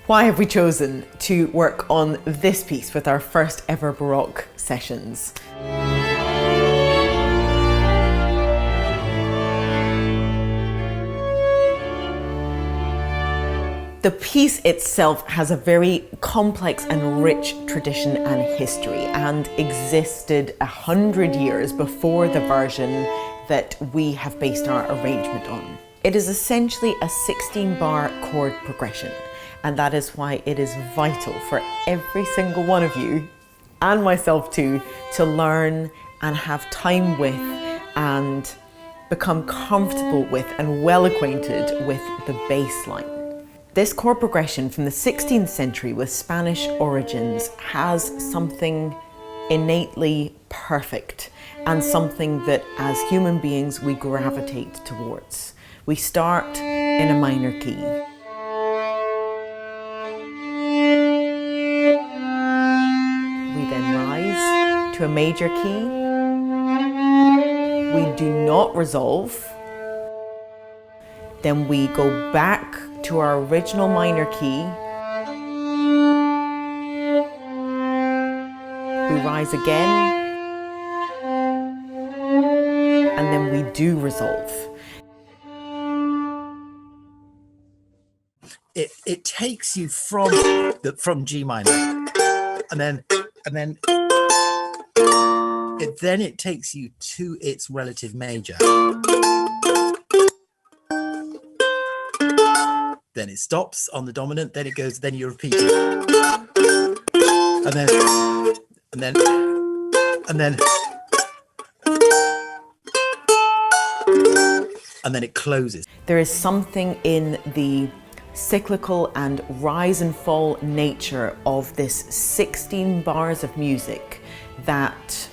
Why have we chosen to work on this piece with our first ever Baroque sessions? The piece itself has a very complex and rich tradition and history, and existed 100 years before the version that we have based our arrangement on. It is essentially a 16-bar chord progression, and that is why it is vital for every single one of you, and myself too, to learn and have time with and become comfortable with and well acquainted with the bass line. This chord progression from the 16th century with Spanish origins has something innately perfect, and something that as human beings we gravitate towards. We start in a minor key. We then rise to a major key. We do not resolve. Then we go back to our original minor key. We rise again. And then we do resolve. It takes you from G minor, and then it takes you to its relative major. Then it stops on the dominant. Then it goes. Then you repeat it, and then it closes. There is something in the cyclical and rise and fall nature of this 16 bars of music that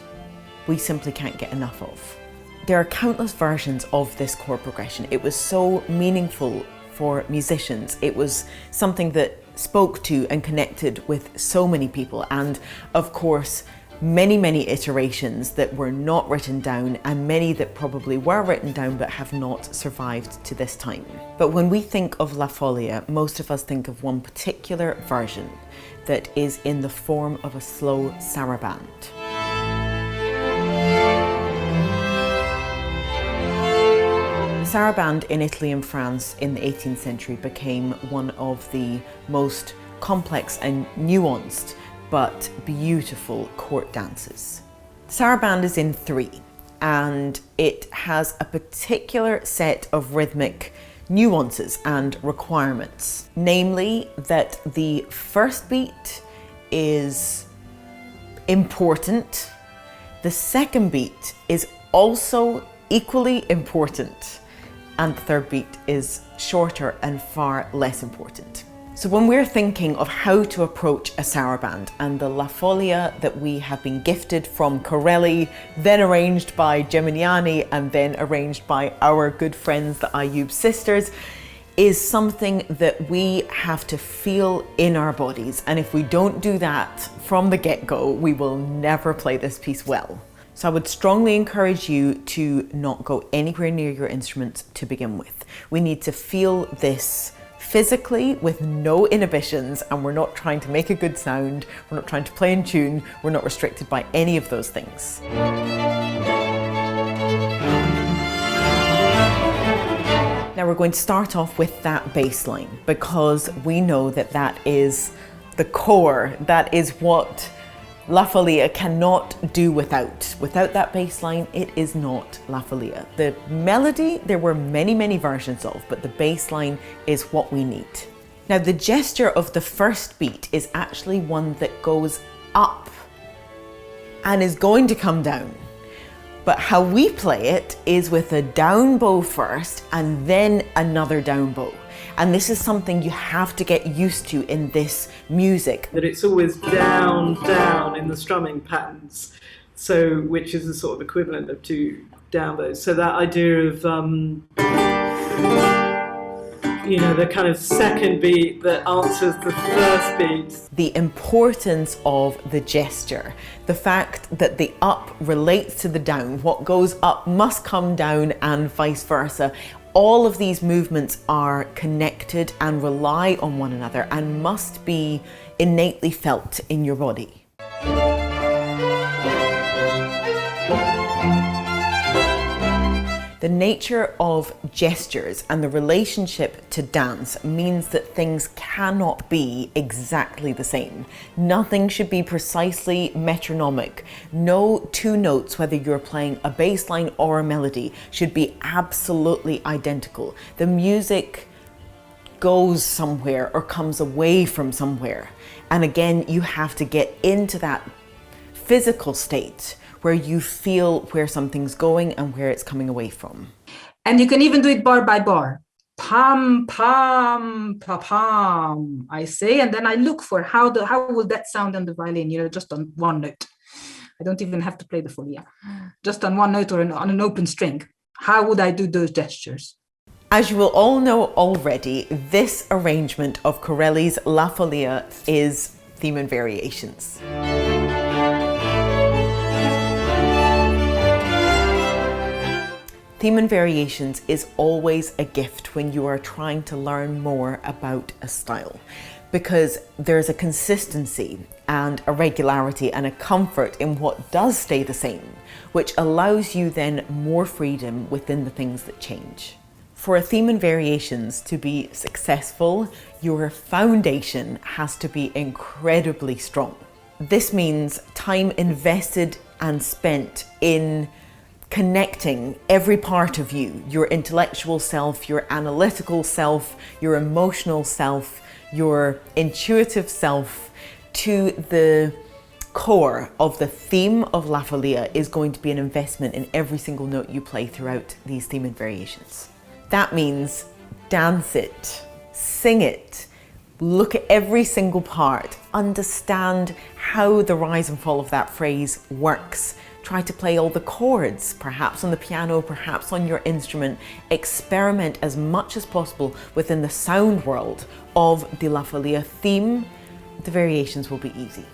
we simply can't get enough of. There are countless versions of this chord progression. It was so meaningful for musicians. It was something that spoke to and connected with so many people, and of course many iterations that were not written down, and many that probably were written down but have not survived to this time. But when we think of La Folia, most of us think of one particular version that is in the form of a slow sarabande. The sarabande in Italy and France in the 18th century became one of the most complex and nuanced but beautiful court dances. The sarabande is in 3, and it has a particular set of rhythmic nuances and requirements. Namely, that the first beat is important, the second beat is also equally important, and the third beat is shorter and far less important. So when we're thinking of how to approach a sarabande, and the La Folia that we have been gifted from Corelli, then arranged by Geminiani, and then arranged by our good friends, the Ayub sisters, is something that we have to feel in our bodies. And if we don't do that from the get-go, we will never play this piece well. So I would strongly encourage you to not go anywhere near your instruments to begin with. We need to feel this physically with no inhibitions, and we're not trying to make a good sound, we're not trying to play in tune, we're not restricted by any of those things. Now we're going to start off with that bass line, because we know that that is the core, that is what La Folia cannot do without. Without that bass line, it is not La Folia. The melody, there were many versions of, but the bass line is what we need. Now, the gesture of the first beat is actually one that goes up and is going to come down. But how we play it is with a down bow first and then another down bow. And this is something you have to get used to in this music. That it's always down, down in the strumming patterns, so which is the sort of equivalent of 2 down bows. So that idea of, you know, the kind of second beat that answers the first beat. The importance of the gesture, the fact that the up relates to the down, what goes up must come down and vice versa. All of these movements are connected and rely on one another and must be innately felt in your body. The nature of gestures and the relationship to dance means that things cannot be exactly the same. Nothing should be precisely metronomic. No two notes, whether you're playing a bass line or a melody, should be absolutely identical. The music goes somewhere or comes away from somewhere. And again, you have to get into that physical state where you feel where something's going and where it's coming away from. And you can even do it bar by bar. Pam, pam, pa, pam, I say, and then I look for how will that sound on the violin, just on one note. I don't even have to play the folia. Just on one note or on an open string. How would I do those gestures? As you will all know already, this arrangement of Corelli's La Folia is theme and variations. Theme and variations is always a gift when you are trying to learn more about a style, because there's a consistency and a regularity and a comfort in what does stay the same, which allows you then more freedom within the things that change. For a theme and variations to be successful, your foundation has to be incredibly strong. This means time invested and spent in connecting every part of you, your intellectual self, your analytical self, your emotional self, your intuitive self, to the core of the theme of La Folia is going to be an investment in every single note you play throughout these theme and variations. That means dance it, sing it, look at every single part, understand how the rise and fall of that phrase works. Try to play all the chords, perhaps on the piano, perhaps on your instrument. Experiment as much as possible within the sound world of the La Folia theme. The variations will be easy.